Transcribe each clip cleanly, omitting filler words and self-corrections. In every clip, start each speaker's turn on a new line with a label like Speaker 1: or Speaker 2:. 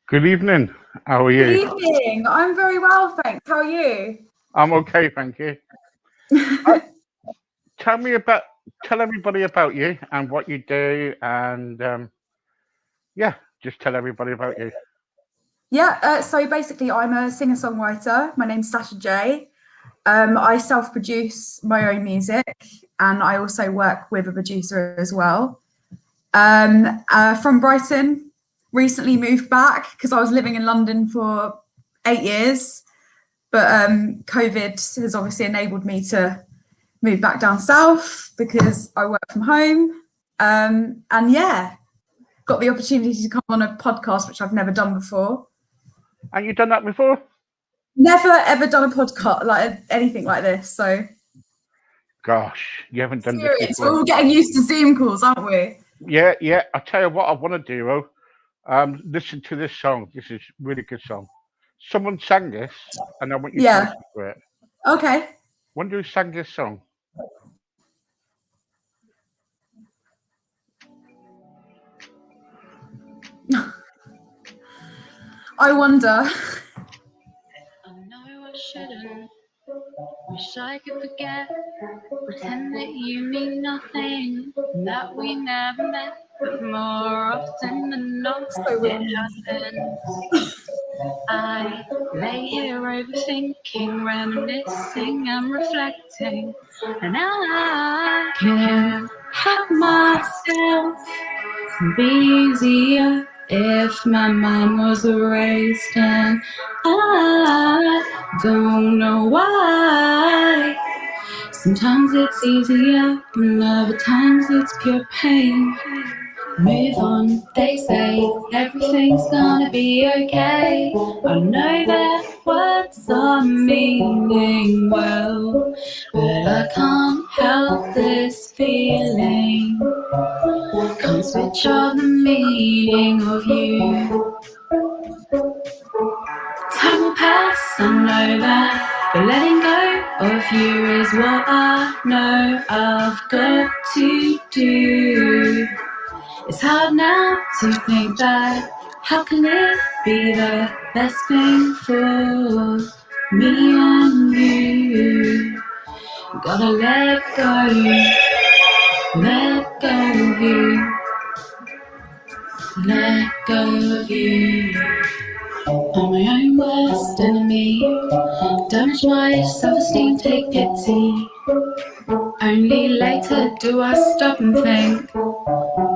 Speaker 1: Good evening. How are
Speaker 2: Good
Speaker 1: you?
Speaker 2: evening. I'm very well, thanks. How are you?
Speaker 1: I'm okay, thank you. Uh, tell me about, tell everybody about you and what you do, and yeah, just tell everybody about you.
Speaker 2: So basically, I'm a singer-songwriter. My name's Sasha J. I self-produce my own music, and I also work with a producer as well. From Brighton, recently moved back because I was living in London for 8 years, but COVID has obviously enabled me to move back down south because I work from home. And yeah, got the opportunity to come on a podcast, which I've never done before.
Speaker 1: And you done that before?
Speaker 2: Never ever done a podcast like anything like this. So
Speaker 1: Gosh, you haven't done this
Speaker 2: experience. We're
Speaker 1: before.
Speaker 2: all getting used to Zoom calls, aren't we?
Speaker 1: Yeah, yeah. I tell you what, I want to do. Listen to this song. This is a really good song. Someone sang this, and I want you to
Speaker 2: Yeah.
Speaker 1: listen to it.
Speaker 2: Okay.
Speaker 1: Wonder who sang this song?
Speaker 2: I wonder.
Speaker 3: I know I shouldn't. Wish I could forget. Pretend that you mean nothing. That we never met. But more often than not, it happens. I lay here overthinking, reminiscing and reflecting. And I can't help myself. It'd be easier if my mind was erased, and I don't know why. Sometimes it's easier, and other times it's pure pain. Move on, they say everything's gonna be okay. I know that words are meaning well, but I can't help this feeling. Can't switch off the meaning of you. Time will pass, I know that, but letting go of you is what I know I've got to do. It's hard now to think that, how can it be the best thing for me and you? Gotta let go of you. Let go of you. I'm my own worst enemy. Damage my self-esteem, take pity. Only later do I stop and think.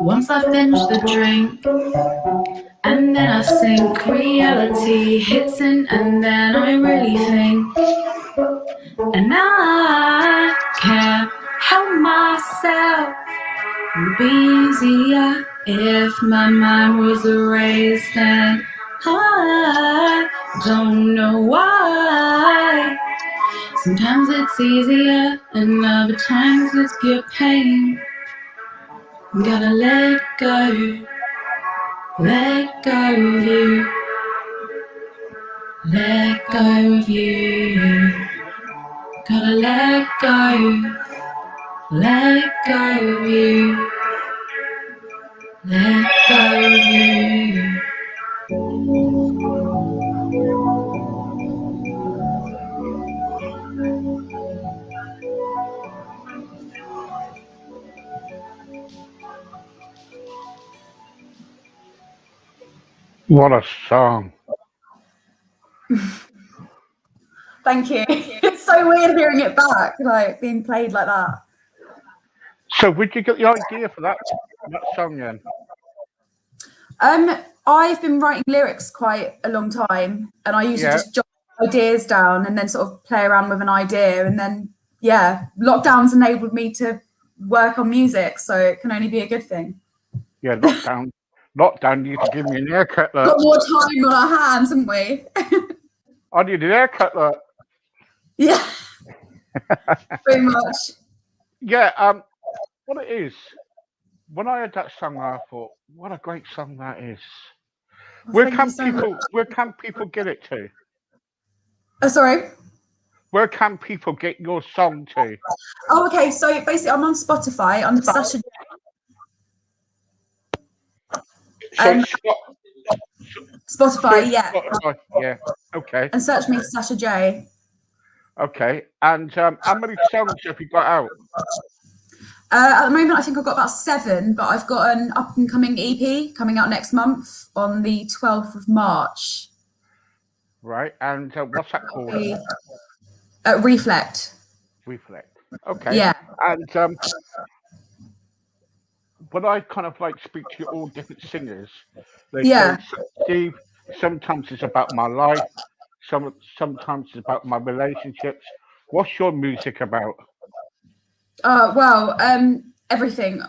Speaker 3: Once I've binged the drink, and then I sink. Reality hits in, and then I really think. And I can't help myself. It would be easier if my mind was erased, and I don't know why. Sometimes it's easier, and other times it's pure pain. Gotta let go of you. Let go of you. Gotta let go of you. Let go of you.
Speaker 1: What a song!
Speaker 2: Thank you. It's so weird hearing it back, like being played like that.
Speaker 1: So, where'd you get the idea for that song then?
Speaker 2: I've been writing lyrics quite a long time, and I usually
Speaker 1: Yeah.
Speaker 2: just jot ideas down and then sort of play around with an idea, and then lockdown's enabled me to work on music, so it can only be a good thing.
Speaker 1: Yeah, lockdown. You could give me an haircut.
Speaker 2: Got more time on our hands, haven't we?
Speaker 1: I need an haircut.
Speaker 2: Yeah, pretty much.
Speaker 1: Yeah. What it is? When I heard that song, I thought, what a great song that is.
Speaker 2: Well, thank you so much.
Speaker 1: Where can people get it to?
Speaker 2: Sorry.
Speaker 1: Where can people get your song to?
Speaker 2: Oh, okay. So basically, I'm on Spotify under Sasha.
Speaker 1: So,
Speaker 2: Spotify,
Speaker 1: Search
Speaker 2: yeah.
Speaker 1: Spotify. Yeah. Okay.
Speaker 2: And search me Sasha J.
Speaker 1: Okay. And how many songs have you got out?
Speaker 2: At the moment, I think I've got about 7, but I've got an up and coming EP coming out next month on the 12th of March.
Speaker 1: Right. And what's that called?
Speaker 2: Reflect.
Speaker 1: Reflect. Okay.
Speaker 2: Yeah.
Speaker 1: And when I kind of like speak to all different singers, they
Speaker 2: Yeah.
Speaker 1: say, Steve, sometimes it's about my life, sometimes it's about my relationships. What's your music about?
Speaker 2: Well, everything.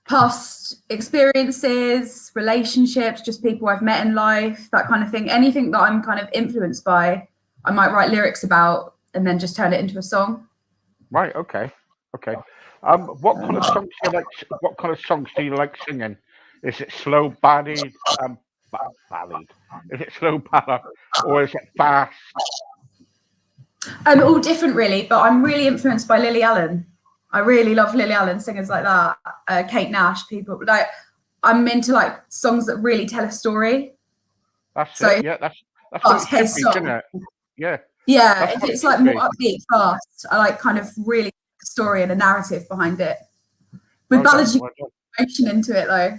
Speaker 2: Past experiences, relationships, just people I've met in life, that kind of thing. Anything that I'm kind of influenced by, I might write lyrics about and then just turn it into a song.
Speaker 1: Right. Okay. Okay. What kind of songs do you like? What kind of songs do you like singing? Is it slow ballad? Ballad. Is it slow ballad or is it fast?
Speaker 2: All different, really, but I'm really influenced by Lily Allen. I really love Lily Allen, singers like that. Kate Nash, people like. I'm into like songs that really tell a story.
Speaker 1: That's
Speaker 2: So
Speaker 1: it. Yeah, that's what it should
Speaker 2: fast-paced
Speaker 1: be,
Speaker 2: song.
Speaker 1: shouldn't it? Yeah.
Speaker 2: Yeah,
Speaker 1: That's
Speaker 2: if
Speaker 1: what it
Speaker 2: it's like
Speaker 1: should
Speaker 2: more
Speaker 1: be.
Speaker 2: upbeat, fast, I like kind of really a story and a narrative behind it. With
Speaker 1: Well done,
Speaker 2: ballads, you
Speaker 1: well
Speaker 2: put emotion into it though.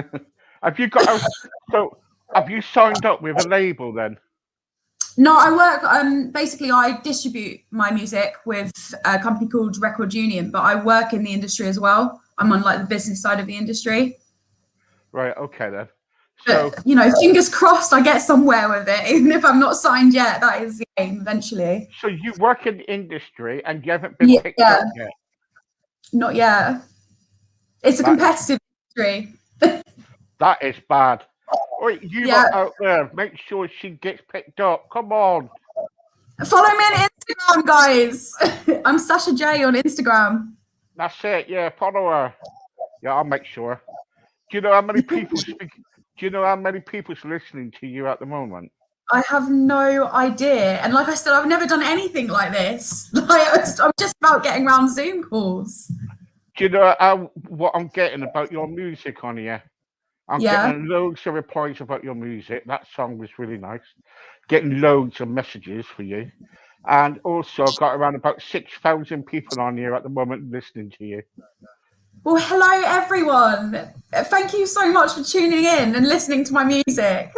Speaker 1: done. Have you got so have you signed up with a label then?
Speaker 2: No, I work. Basically, I distribute my music with a company called Record Union, but I work in the industry as well. I'm on like the business side of the industry.
Speaker 1: Right, okay then. So
Speaker 2: But you know, fingers crossed, I get somewhere with it, even if I'm not signed yet. That is the aim eventually.
Speaker 1: so you work in the industry and you haven't been picked
Speaker 2: Yeah,
Speaker 1: up yet.
Speaker 2: not yet. It's a
Speaker 1: That is
Speaker 2: competitive industry.
Speaker 1: that is bad. Wait, you
Speaker 2: Yeah.
Speaker 1: lot out there, make sure she gets picked up. Come on.
Speaker 2: Follow me on Instagram, guys. I'm Sasha J on Instagram.
Speaker 1: That's it, yeah, follow her. Yeah, I'll make sure. Do you know how many people speak? Do you know how many people's listening to you at the moment?
Speaker 2: I have no idea. And like I said, I've never done anything like this. I'm just about getting around Zoom calls.
Speaker 1: Do you know what I'm getting about your music on here? I'm
Speaker 2: Yeah.
Speaker 1: getting loads of replies about your music. That song was really nice. Getting loads of messages for you. And also got around about 6,000 people on here at the moment listening to you.
Speaker 2: Well, hello, everyone. Thank you so much for tuning in and listening to my music.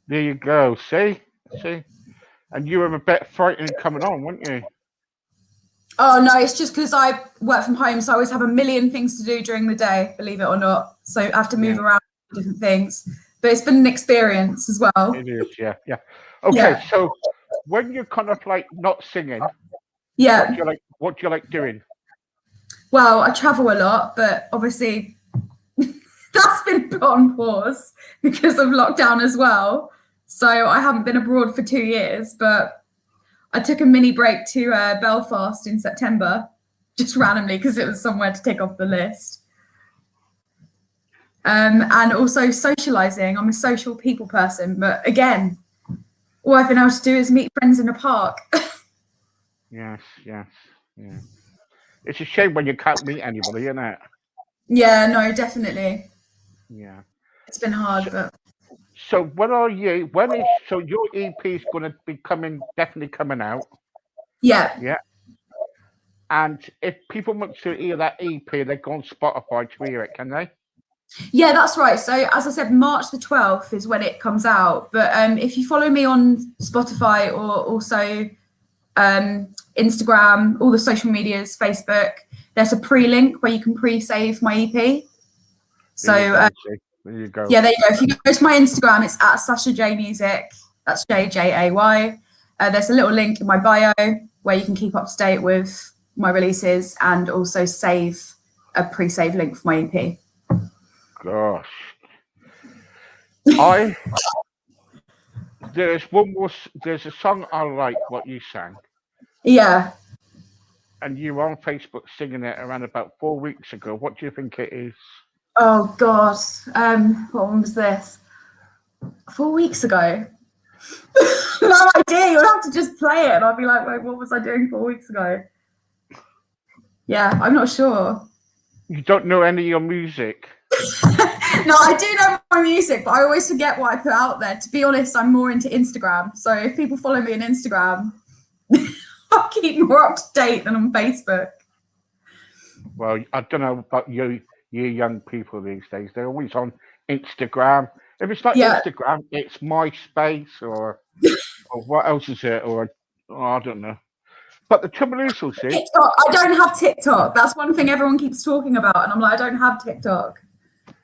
Speaker 1: There you go. See? And you were a bit frightened coming on, weren't you?
Speaker 2: Oh, no, it's just because I work from home. So I always have a million things to do during the day, believe it or not. So I have to move around different things. But it's been an experience as well.
Speaker 1: It is, yeah. Okay,
Speaker 2: Yeah.
Speaker 1: so when you're kind of like not singing,
Speaker 2: Yeah.
Speaker 1: what do you like doing?
Speaker 2: Well, I travel a lot, but obviously that's been put on pause because of lockdown as well. So I haven't been abroad for 2 years, but I took a mini break to Belfast in September, just randomly because it was somewhere to tick off the list. And also socializing. I'm a social people person, but again, all I've been able to do is meet friends in a park.
Speaker 1: Yes. It's a shame when you can't meet anybody, isn't it?
Speaker 2: Yeah, no, definitely.
Speaker 1: Yeah.
Speaker 2: It's been hard, but
Speaker 1: So so your EP is going to be definitely coming out?
Speaker 2: yeah.
Speaker 1: And if people want to hear that EP, they go on Spotify to hear it, can they?
Speaker 2: Yeah, that's right. So as I said, March the 12th is when it comes out. But if you follow me on Spotify or also Instagram, all the social medias, Facebook, there's a pre-link where you can pre-save my EP. So
Speaker 1: There you go.
Speaker 2: yeah, there you go. If you go to my Instagram, it's at Sasha J Music. That's JJAY. There's a little link in my bio where you can keep up to date with my releases and also save a pre-save link for my EP.
Speaker 1: Gosh. There's a song I like what you sang.
Speaker 2: Yeah.
Speaker 1: And you were on Facebook singing it around about 4 weeks ago. What do you think it is?
Speaker 2: Oh God. What one was this? 4 weeks ago. No idea. You'll have to just play it and I'll be like, wait, what was I doing 4 weeks ago? Yeah, I'm not sure.
Speaker 1: You don't know any of your music?
Speaker 2: No, I do know my music, but I always forget what I put out there. To be honest, I'm more into Instagram. So if people follow me on Instagram, I'll keep more up to date than on Facebook.
Speaker 1: Well, I don't know about you young people these days. They're always on Instagram. If it's not
Speaker 2: Yeah,
Speaker 1: Instagram, it's MySpace or what else is it? Or oh, I don't know. But the trouble is, you'll see,
Speaker 2: TikTok. I don't have TikTok. That's one thing everyone keeps talking about, and I'm like, I don't have TikTok.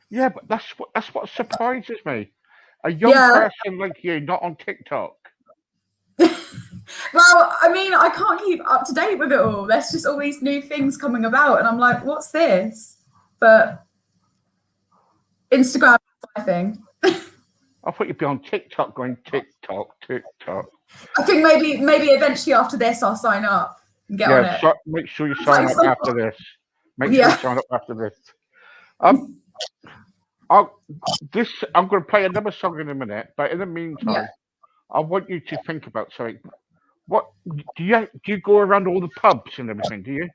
Speaker 1: yeah, but that's what surprises me. A young
Speaker 2: Yeah.
Speaker 1: person like you not on TikTok.
Speaker 2: Well, I mean, I can't keep up to date with it all. There's just all these new things coming about, and I'm like, what's this? But Instagram is my thing.
Speaker 1: I thought you'd be on TikTok going TikTok, TikTok.
Speaker 2: I think maybe eventually after this I'll sign up and get on
Speaker 1: Yeah,
Speaker 2: it.
Speaker 1: so make sure you sign up after this. Make sure you
Speaker 2: Yeah.
Speaker 1: sign up after this. Um, I'm going to play another song in a minute, but in the meantime,
Speaker 2: Yeah.
Speaker 1: I want you to think about something. What do you go around all the pubs and everything? Do you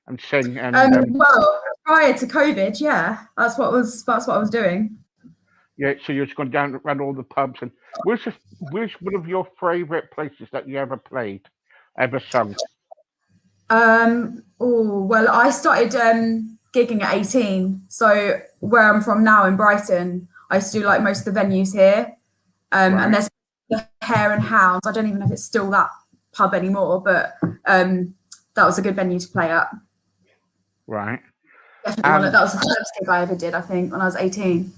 Speaker 1: and sing and
Speaker 2: Well, prior to COVID, yeah, that's what I was doing.
Speaker 1: yeah? So you're just going down around all the pubs and where's one of your favourite places that you ever played, ever sung?
Speaker 2: Oh well, I started gigging at 18. So where I'm from now in Brighton, I used to do like most of the venues here. And
Speaker 1: Right,
Speaker 2: there's the Hare and Hounds. I don't even know if it's still that pub anymore, but that was a good venue to play at.
Speaker 1: right.
Speaker 2: Definitely
Speaker 1: And
Speaker 2: that was the first gig I ever did, I think, when I was 18.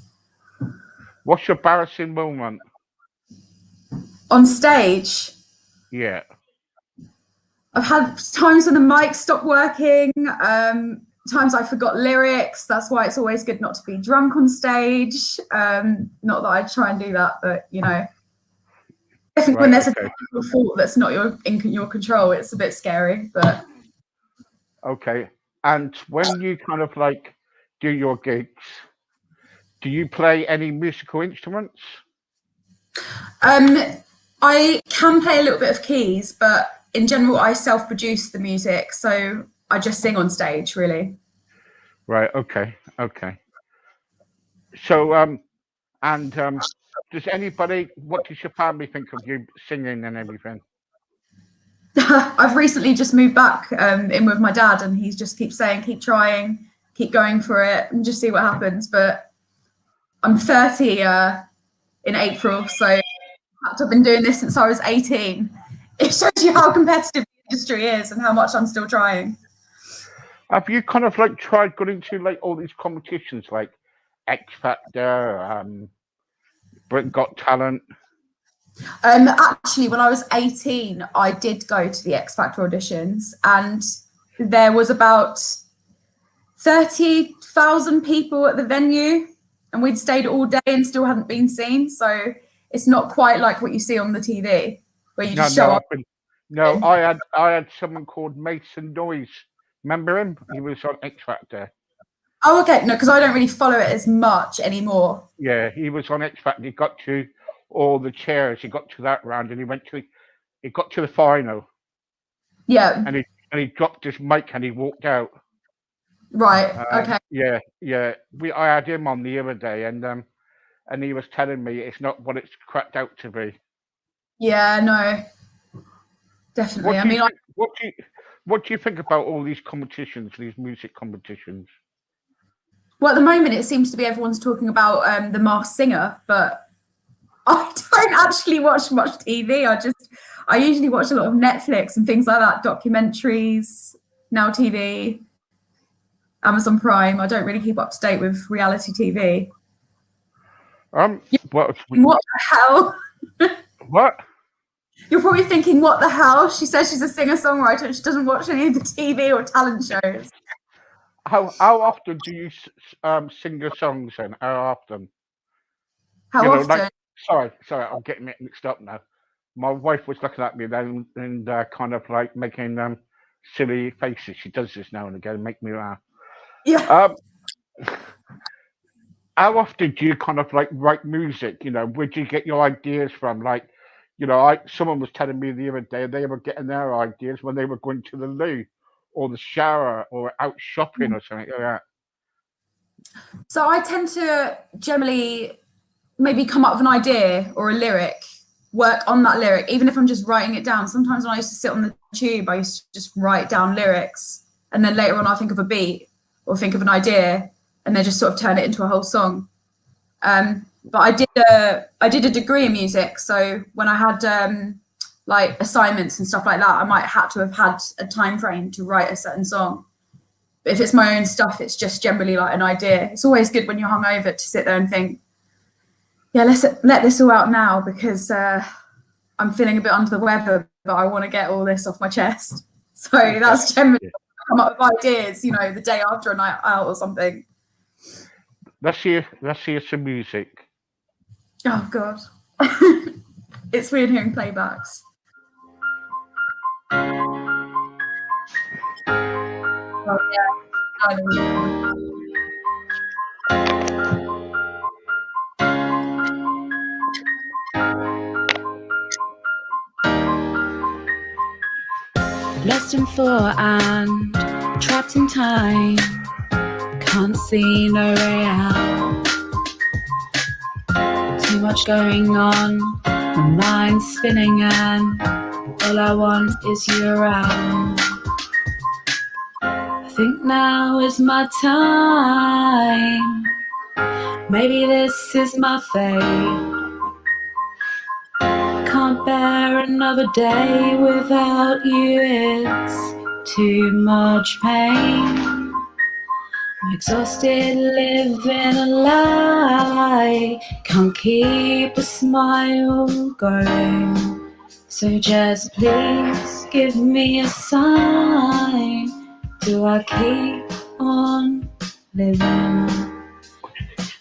Speaker 1: what's your embarrassing moment?
Speaker 2: On stage,
Speaker 1: Yeah,
Speaker 2: I've had times when the mic stopped working, times I forgot lyrics. That's why it's always good not to be drunk on stage. Not that I try and do that, but you know, definitely when
Speaker 1: right.
Speaker 2: there's a
Speaker 1: Okay,
Speaker 2: technical fault that's not in your control, it's a bit scary. But
Speaker 1: okay. And when you kind of like do your gigs, do you play any musical instruments?
Speaker 2: um, I can play a little bit of keys, but in general, I self-produce the music, so I just sing on stage, really.
Speaker 1: Right. Okay. Okay. So and does anybody? What does your family think of you singing and everything?
Speaker 2: I've recently just moved back in with my dad, and he's just keeps saying, keep trying, keep going for it, and just see what happens. But I'm 30 in April, so I've been doing this since I was 18. It shows you how competitive the industry is and how much I'm still trying.
Speaker 1: Have you kind of like tried going to like all these competitions like X Factor, Brit Got Talent?
Speaker 2: Actually, when I was 18, I did go to the X Factor auditions, and there was about 30,000 people at the venue, and we'd stayed all day and still hadn't been seen. So it's not quite like what you see on the TV, where you
Speaker 1: No,
Speaker 2: just show
Speaker 1: no,
Speaker 2: up.
Speaker 1: I've been. No, I had someone called Mason Noyes. Remember him? He was on X Factor.
Speaker 2: Oh, okay. No, because I don't really follow it as much anymore.
Speaker 1: Yeah, he was on X Factor. He got to all the chairs. He got to that round, and he got to the final,
Speaker 2: Yeah.
Speaker 1: and he dropped his mic and he walked out.
Speaker 2: Right. Okay.
Speaker 1: Yeah, yeah. I had him on the other day, and he was telling me it's not what it's cracked out to be.
Speaker 2: Yeah. No. Definitely.
Speaker 1: What
Speaker 2: I
Speaker 1: do you
Speaker 2: mean,
Speaker 1: think? What do you think about all these competitions, these music competitions?
Speaker 2: well, at the moment, it seems to be everyone's talking about the Masked Singer, but I don't actually watch much TV. I usually watch a lot of Netflix and things like that, documentaries, Now TV, Amazon Prime. I don't really keep up to date with reality TV.
Speaker 1: Um, what?
Speaker 2: What the hell?
Speaker 1: What?
Speaker 2: You're probably thinking, what the hell? She says she's a singer-songwriter and she doesn't watch any of the TV or talent shows.
Speaker 1: How often do you sing your songs? And how often?
Speaker 2: How
Speaker 1: Like
Speaker 2: often?
Speaker 1: sorry, I'm getting it mixed up now. My wife was looking at me then and kind of like making silly faces. She does this now and again, make me laugh.
Speaker 2: Yeah.
Speaker 1: Um, how often do you kind of like write music? Where do you get your ideas from? Like, someone was telling me the other day they were getting their ideas when they were going to the loo or the shower or out shopping or something like that.
Speaker 2: So I tend to generally maybe come up with an idea or a lyric, work on that lyric, even if I'm just writing it down. Sometimes when I used to sit on the tube, I used to just write down lyrics, and then later on I'll think of a beat or think of an idea, and then just sort of turn it into a whole song. But I did a degree in music, so when I had like assignments and stuff like that, I might have to have had a time frame to write a certain song. But if it's my own stuff, it's just generally like an idea. It's always good when you're hungover to sit there and think, yeah, let's let this all out now because I'm feeling a bit under the weather, but I want to get all this off my chest. So that's generally come up with ideas, you know, the day after a night out or something.
Speaker 1: Let's hear some music.
Speaker 2: Oh God. It's weird hearing playbacks. Oh, yeah.
Speaker 3: Lost in thought and trapped in time, can't see no way out. Too much going on, my mind's spinning and all I want is you around. I think now is my time, maybe this is my fate. Can't bear another day without you, it's too much pain. I'm exhausted living a lie, can't keep a smile going. So just please give me a sign, do I keep on living?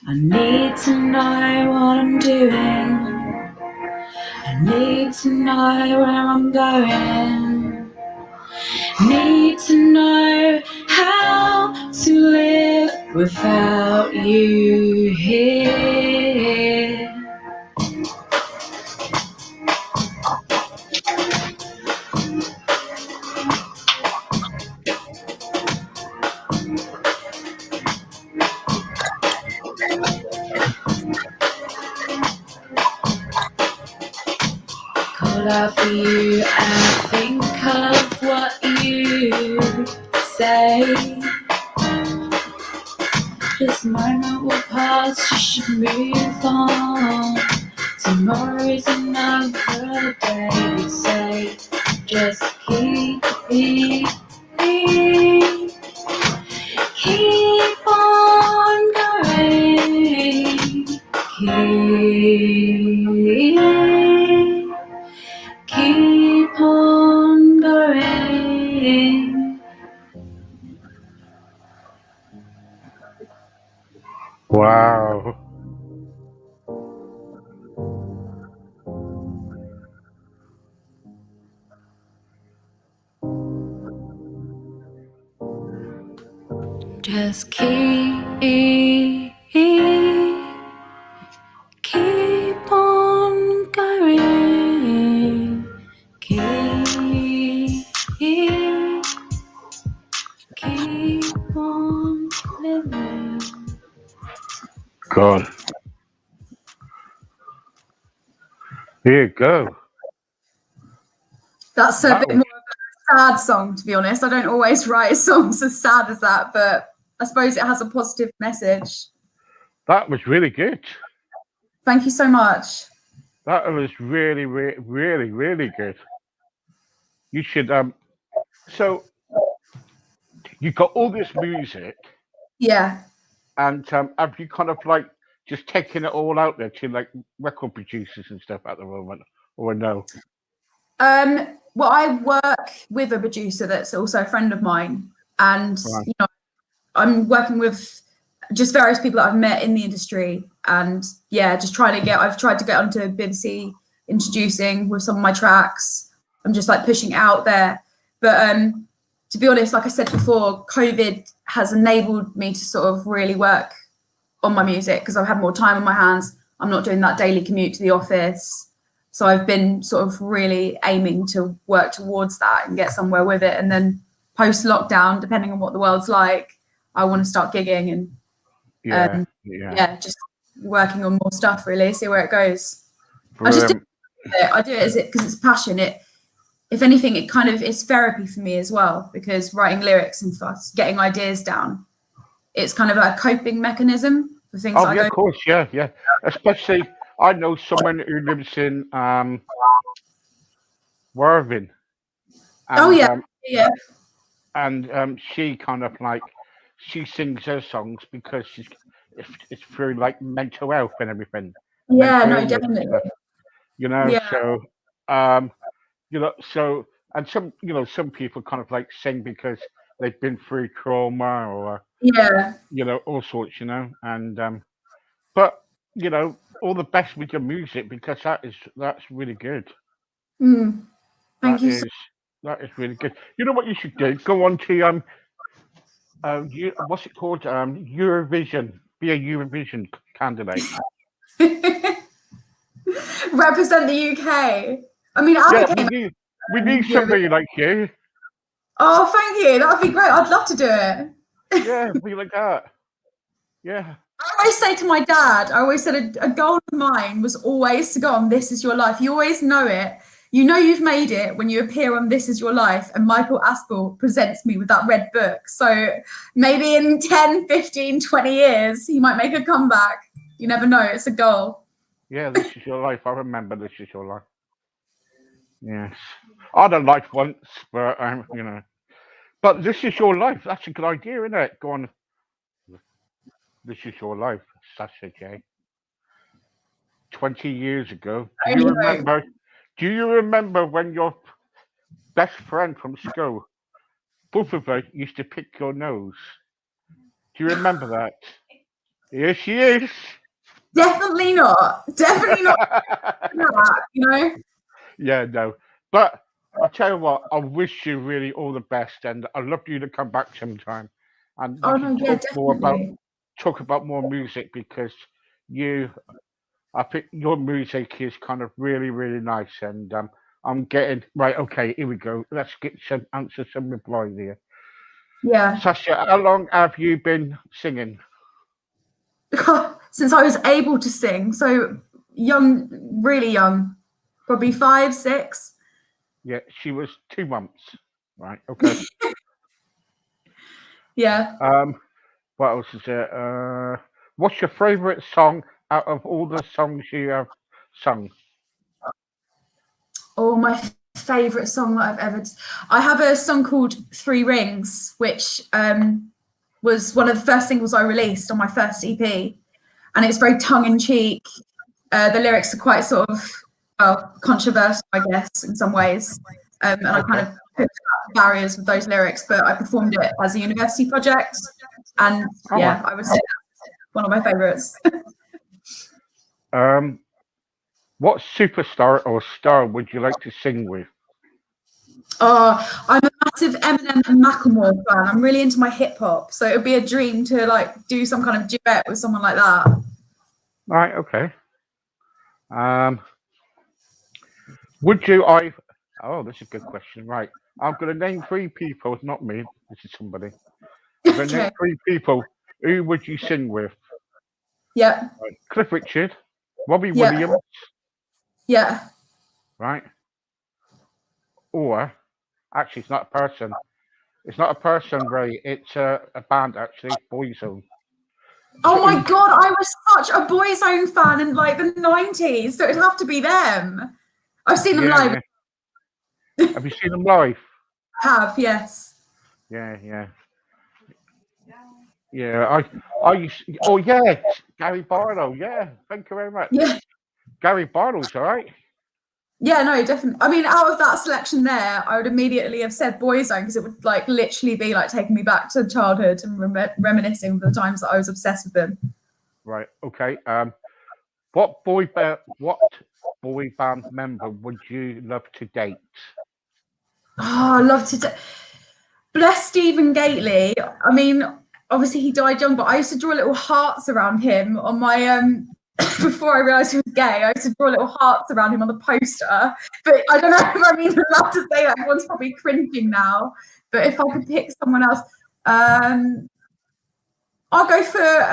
Speaker 3: I need to know what I'm doing, I need to know where I'm going, need to know how to live without you here. Call out for you and think of what you say. This moment will pass, you should move on. Tomorrow's another day, we say. Just keep on going. Keep on going.
Speaker 1: Wow.
Speaker 3: Just keep on going. Keep on living.
Speaker 1: God. Here you go.
Speaker 2: That's a bit more of a sad song, to be honest. I don't always write songs as sad as that, but I suppose it has a positive message.
Speaker 1: That was really good.
Speaker 2: Thank you so much.
Speaker 1: That was really, really good. You should so you got all this music,
Speaker 2: Yeah.
Speaker 1: and have you kind of like just taken it all out there to like record producers and stuff at the moment, or no?
Speaker 2: Well, I work with a producer that's also a friend of mine, and
Speaker 1: Right.
Speaker 2: you know, I'm working with just various people that I've met in the industry, and yeah, just trying to get. I've tried to get onto BBC introducing with some of my tracks. I'm just like pushing out there, but to be honest, like I said before, COVID has enabled me to sort of really work on my music because I've had more time on my hands. I'm not doing that daily commute to the office. So I've been sort of really aiming to work towards that and get somewhere with it. And then post lockdown, depending on what the world's like, I want to start gigging and
Speaker 1: Yeah, yeah.
Speaker 2: Yeah, just working on more stuff really, see where it goes.
Speaker 1: Brilliant.
Speaker 2: I do it because it's passion. If anything, it kind of is therapy for me as well, because writing lyrics and stuff, getting ideas down, it's kind of a coping mechanism for things
Speaker 1: Oh
Speaker 2: I
Speaker 1: yeah,
Speaker 2: go.
Speaker 1: of course, yeah, yeah. Especially, I know someone who lives in Worthing,
Speaker 2: Oh
Speaker 1: and
Speaker 2: yeah, yeah,
Speaker 1: she kind of like she sings her songs because it's through like mental health and everything,
Speaker 2: yeah.
Speaker 1: mental
Speaker 2: No,
Speaker 1: illness and
Speaker 2: definitely.
Speaker 1: stuff, you know.
Speaker 2: Yeah,
Speaker 1: So so and some people kind of like sing because they've been through trauma or
Speaker 2: yeah.
Speaker 1: all sorts, and but all the best with your music because that's really good.
Speaker 2: Thank
Speaker 1: That
Speaker 2: you.
Speaker 1: is that is really good. You know what you should do? Go on to what's it called? Eurovision. Be a Eurovision candidate.
Speaker 2: Represent the UK. I mean,
Speaker 1: Yeah,
Speaker 2: ABBA
Speaker 1: we
Speaker 2: came
Speaker 1: need we
Speaker 2: out
Speaker 1: need
Speaker 2: in Eurovision.
Speaker 1: somebody like you.
Speaker 2: Oh, thank you. That would be great. I'd love to do it.
Speaker 1: Yeah, be like that. Yeah.
Speaker 2: I always say to my dad, I always said a goal of mine was always to go on This Is Your Life. You always know it. You know you've made it when you appear on This Is Your Life and Michael Aspel presents me with that red book. So maybe in 10, 15, 20 years, he might make a comeback. You never know. It's a goal.
Speaker 1: Yeah, this is your life. I remember this is your life. Yes. I had a life once, but But this is your life. That's a good idea, isn't it? Go on. This is your life, Sasha J. 20 years ago. Do you
Speaker 2: Anyway,
Speaker 1: remember? Do you remember when your best friend from school, both of us, used to pick your nose? Do you remember that? Here she is.
Speaker 2: definitely not. Definitely not that, you know?
Speaker 1: Yeah, no. But I tell you what, I wish you really all the best, and I'd love you to come back sometime, and we
Speaker 2: Oh,
Speaker 1: can
Speaker 2: no, yeah, definitely.
Speaker 1: talk about more music because you, I think your music is kind of really really nice, and I'm getting right. Okay, here we go. Let's get some answer some replies here.
Speaker 2: Yeah.
Speaker 1: Sasha, how long have you been singing?
Speaker 2: Since I was able to sing. So young, really young, probably 5, 6.
Speaker 1: Yeah, she was 2 months. Right. Okay.
Speaker 2: Yeah.
Speaker 1: What else is there? What's your favourite song out of all the songs you have sung?
Speaker 2: Oh, my favorite song that I've ever. I have a song called Three Rings, which was one of the first singles I released on my first EP, and it's very tongue in cheek. The lyrics are quite sort of controversial, I guess, in some ways, and I kind
Speaker 1: Okay.
Speaker 2: of put barriers with those lyrics. But I performed it as a university project, and
Speaker 1: All right.
Speaker 2: yeah, I would say that's one of my favourites.
Speaker 1: Um, what superstar or star would you like to sing with?
Speaker 2: Oh, I'm a massive Eminem and Macklemore fan. I'm really into my hip hop, so it would be a dream to like do some kind of duet with someone like that.
Speaker 1: Right. Okay. Um, would you? I. Oh, that's a good question. Right. I'm going to name three people. It's not me. This is somebody. I'm going to name
Speaker 2: Okay.
Speaker 1: three people. Who would you sing with?
Speaker 2: Yeah.
Speaker 1: Right. Cliff Richard, Robbie
Speaker 2: Yeah.
Speaker 1: Williams,
Speaker 2: Yeah.
Speaker 1: right? Or actually, it's not a person. It's not a person, Ray. It's a band actually, Boyzone.
Speaker 2: Oh my
Speaker 1: So
Speaker 2: god, I was such a Boyzone fan in like the 90s, so it'd have to be them. I've seen them
Speaker 1: yeah,
Speaker 2: live.
Speaker 1: yeah. Have you seen them live?
Speaker 2: I have, yes.
Speaker 1: Yeah, yeah, yeah. I used. Oh yeah, Gary Barlow. Yeah, thank you very much.
Speaker 2: Yeah.
Speaker 1: Gary Barlow's all right.
Speaker 2: Yeah, no, definitely. I mean, out of that selection there, I would immediately have said Boyzone because it would like literally be like taking me back to childhood and reminiscing of the times that I was obsessed with them.
Speaker 1: Right. Okay. What boy band member would you love to date?
Speaker 2: Oh, I love to. Bless Stephen Gately. I mean, obviously he died young, but I used to draw little hearts around him on my before I realised he was gay. I used to draw little hearts around him on the poster. But I don't know if I'm even allowed to say that. Everyone's probably cringing now. But if I could pick someone else, I'll go for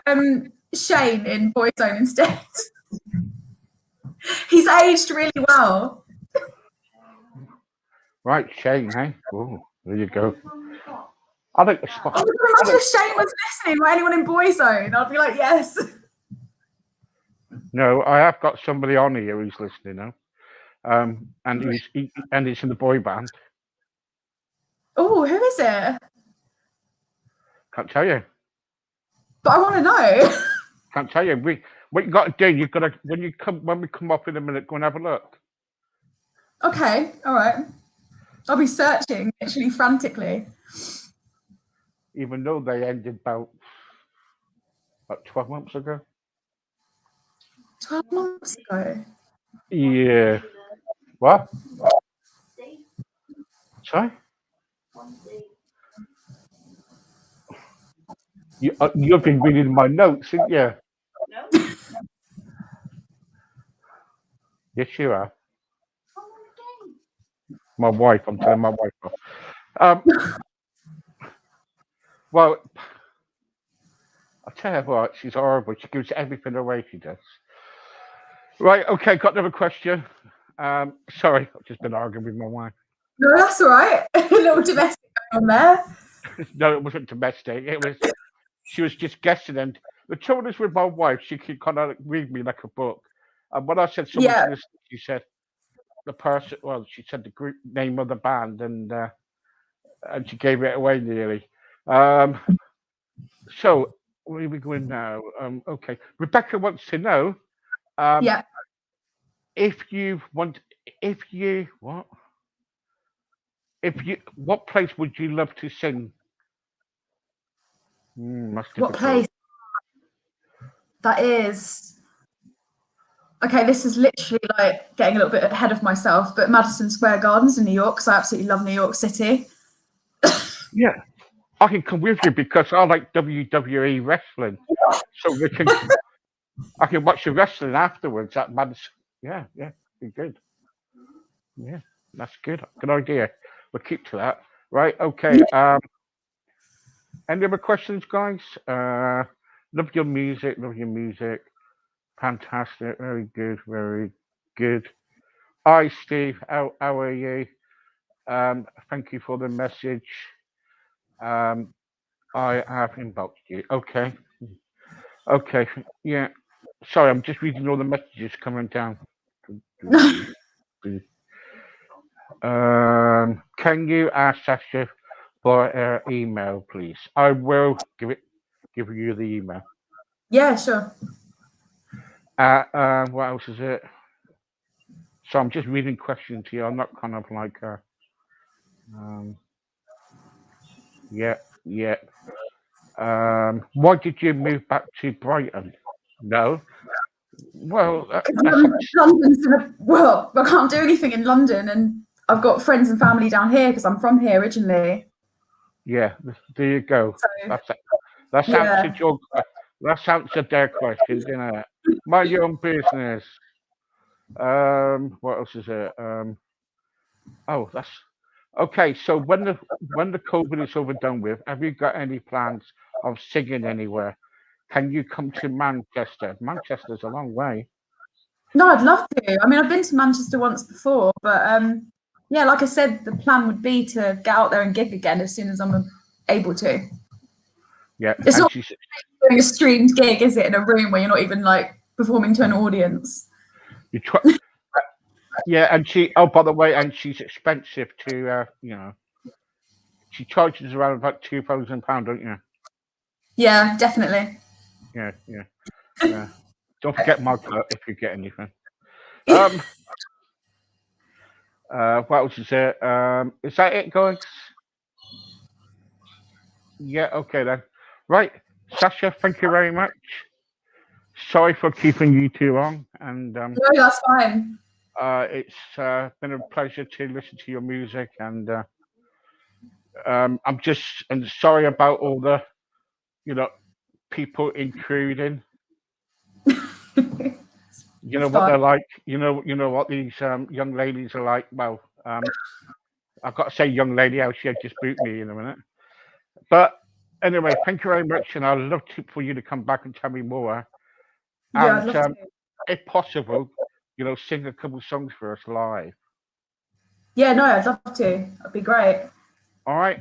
Speaker 2: Shane in Boyzone instead. He's aged really well.
Speaker 1: Right, Shane, hey? Oh, there you go. I think it's fine.
Speaker 2: Oh, imagine if Shane was listening or anyone in Boyzone. I'd be like, yes.
Speaker 1: No, I have got somebody on here who's listening now. And he's in the boy band.
Speaker 2: Oh, who is it?
Speaker 1: Can't tell you.
Speaker 2: But I want to know.
Speaker 1: Can't tell you. What you got to do? You got to when we come up in a minute, go and have a look.
Speaker 2: Okay, all right. I'll be searching literally frantically.
Speaker 1: Even though they ended about 12 months ago.
Speaker 2: 12 months ago.
Speaker 1: Yeah. What? Sorry? You've been reading my notes, haven't you? Yes, you are. My wife. I'm telling my wife off. Well, I'll tell you what. She's horrible. She gives everything away. She does. Right. Okay. Got another question. Sorry, I've just been arguing with my wife.
Speaker 2: No, that's all right. A little domestic going on there.
Speaker 1: No, it wasn't domestic. It was. She was just guessing, and the trouble is with my wife, she can kind of read me like a book. And when I said someone's
Speaker 2: Yeah.
Speaker 1: listening, she said the person. Well, she said the group name of the band, and she gave it away nearly. So where are we going now? Okay, Rebecca wants to know
Speaker 2: Yeah.
Speaker 1: if you want, what place would you love to sing? That's
Speaker 2: What
Speaker 1: difficult.
Speaker 2: place? That is. Okay, this is literally like getting a little bit ahead of myself, but Madison Square Gardens in New York, because I absolutely love New York City.
Speaker 1: Yeah, I can come with you because I like WWE wrestling, so I can watch the wrestling afterwards. That man's yeah, be good. Yeah, that's good. Good idea. We'll keep to that. Right. Okay. Any other questions, guys? Love your music. Love your music. Fantastic. Very good. Very good. Hi, Steve. How are you? Thank you for the message. I have inboxed you. Okay. Okay. Yeah. Sorry, I'm just reading all the messages coming down. Can you ask Sasha for her email, please? I will give you the email.
Speaker 2: Yeah, sure.
Speaker 1: What else is it? So I'm just reading questions here. I'm not kind of like yeah. Why did you move back to Brighton? No. Well,
Speaker 2: London's well, I can't do anything in London, and I've got friends and family down here because I'm from here originally.
Speaker 1: yeah. There you go.
Speaker 2: So,
Speaker 1: That's
Speaker 2: yeah.
Speaker 1: answered your. That's answered their question, didn't it? My own business. What else is it? Oh, that's okay. So when the COVID is over done with, have you got any plans of singing anywhere? Can you come to Manchester? Manchester's a long way.
Speaker 2: No, I'd love to. I mean, I've been to Manchester once before, but yeah, like I said, the plan would be to get out there and gig again as soon as I'm able to.
Speaker 1: Yeah,
Speaker 2: It's
Speaker 1: and
Speaker 2: not
Speaker 1: she's
Speaker 2: doing a streamed gig, is it, in a room where you're not even like performing to an audience?
Speaker 1: you try. Yeah, and she. Oh, by the way, and she's expensive to. She charges around about £2,000, don't you?
Speaker 2: Yeah, definitely.
Speaker 1: Yeah. Don't forget my cut if you get anything. What else is there? Is that it, guys? Yeah. Okay then. Right, Sasha. Thank you very much. Sorry for keeping you too long, and
Speaker 2: No, that's fine.
Speaker 1: it's been a pleasure to listen to your music, and I'm just and sorry about all the you know people intruding. You know
Speaker 2: It's
Speaker 1: what
Speaker 2: fine.
Speaker 1: they're like. You know what these young ladies are like. Well, I've got to say, young lady, how she'll just boot me in a minute. But Anyway, thank you very much, and I'd love for you to come back and tell me more.
Speaker 2: Yeah, I'd
Speaker 1: And
Speaker 2: love to.
Speaker 1: if possible, sing a couple songs for us live.
Speaker 2: Yeah, no, I'd love to. That'd be great.
Speaker 1: All right.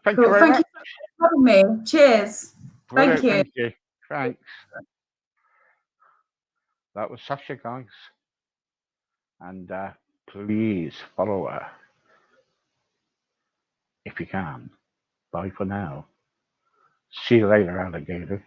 Speaker 1: Thank you
Speaker 2: Cool.
Speaker 1: very
Speaker 2: Thank you
Speaker 1: much.
Speaker 2: for having me. Cheers. Thank
Speaker 1: Brilliant.
Speaker 2: you.
Speaker 1: Thank you. Thanks. That was Sasha, guys. And please follow her if you can. Bye for now. See you later, alligators.